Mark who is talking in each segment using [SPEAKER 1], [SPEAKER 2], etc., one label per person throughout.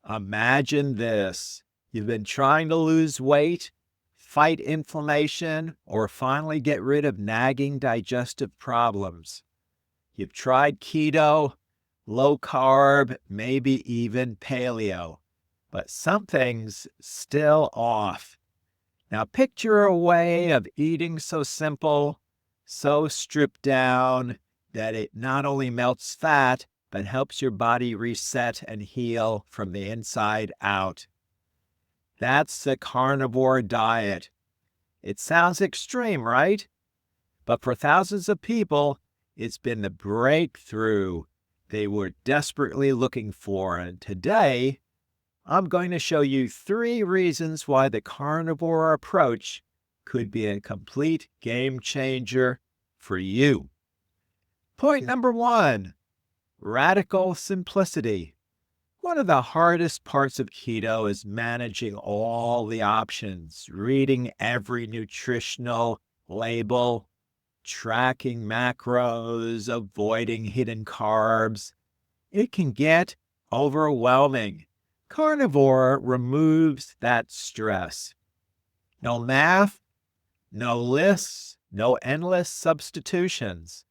[SPEAKER 1] Imagine this. You've been trying to lose weight, fight inflammation, or finally get rid of nagging digestive problems. You've tried keto, low carb, maybe even paleo, but something's still off. Now picture a way of eating so simple, so stripped down that it not only melts fat, but helps your body reset and heal from the inside out. That's the carnivore diet. It sounds extreme, right? But for thousands of people, it's been the breakthrough they were desperately looking for. And today, I'm going to show you 3 reasons why the carnivore approach could be a complete game changer for you. Point number 1, radical simplicity. One of the hardest parts of keto is managing all the options, reading every nutritional label, tracking macros, avoiding hidden carbs. It can get overwhelming. Carnivore removes that stress. No math, no lists, no endless substitutions.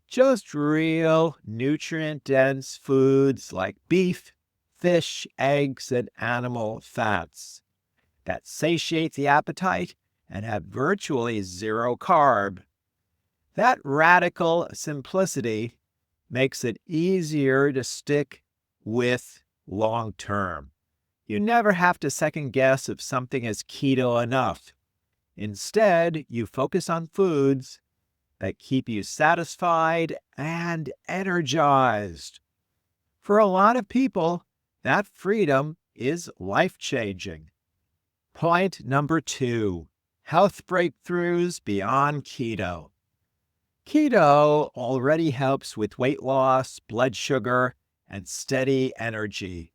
[SPEAKER 1] Just real nutrient-dense foods like beef, fish, eggs, and animal fats that satiate the appetite and have virtually zero carb. That radical simplicity makes it easier to stick with long term. You never have to second guess if something is keto enough. Instead, you focus on foods that keep you satisfied and energized. For a lot of people, that freedom is life-changing. Point number 2, health breakthroughs beyond keto. Keto already helps with weight loss, blood sugar, and steady energy.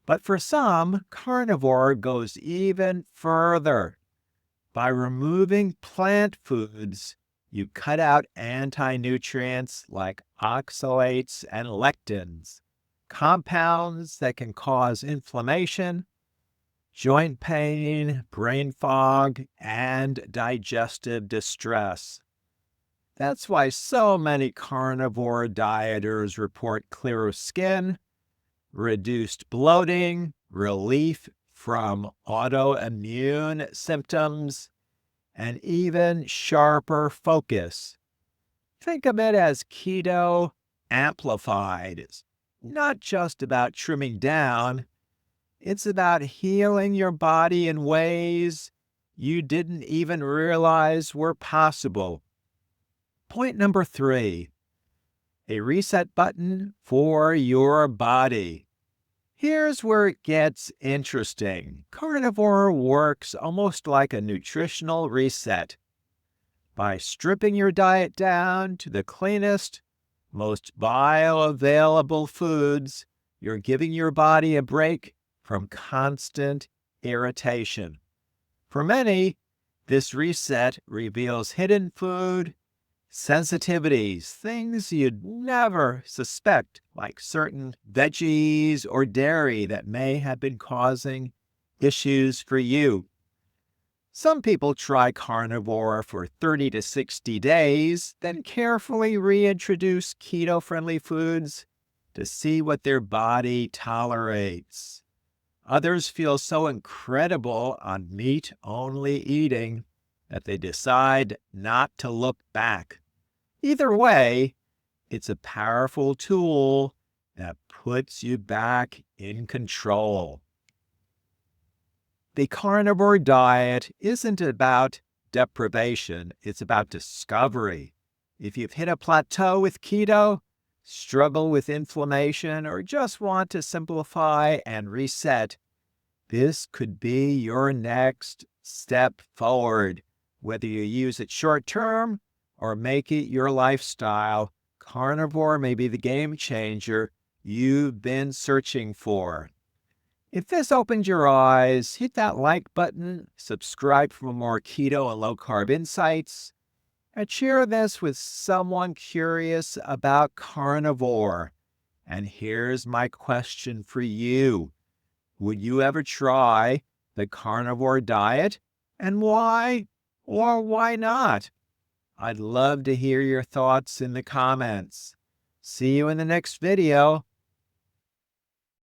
[SPEAKER 1] But for some, carnivore goes even further. By removing plant foods, you cut out anti-nutrients like oxalates and lectins, compounds that can cause inflammation, joint pain, brain fog, and digestive distress. That's why so many carnivore dieters report clearer skin, reduced bloating, relief from autoimmune symptoms, and even sharper focus. Think of it as keto amplified. It's not just about trimming down, it's about healing your body in ways you didn't even realize were possible. Point number 3, a reset button for your body. Here's where it gets interesting. Carnivore works almost like a nutritional reset. By stripping your diet down to the cleanest, most bioavailable foods, you're giving your body a break from constant irritation. For many, this reset reveals hidden food sensitivities, things you'd never suspect, like certain veggies or dairy that may have been causing issues for you. Some people try carnivore for 30 to 60 days, then carefully reintroduce keto-friendly foods to see what their body tolerates. Others feel so incredible on meat-only eating that they decide not to look back. Either way, it's a powerful tool that puts you back in control. The carnivore diet isn't about deprivation, it's about discovery. If you've hit a plateau with keto, struggle with inflammation, or just want to simplify and reset, this could be your next step forward. Whether you use it short-term or make it your lifestyle, carnivore may be the game changer you've been searching for. If this opened your eyes, hit that like button, subscribe for more keto and low-carb insights, and share this with someone curious about carnivore. And here's my question for you. Would you ever try the carnivore diet? And why or why not? I'd love to hear your thoughts in the comments. See you in the next video.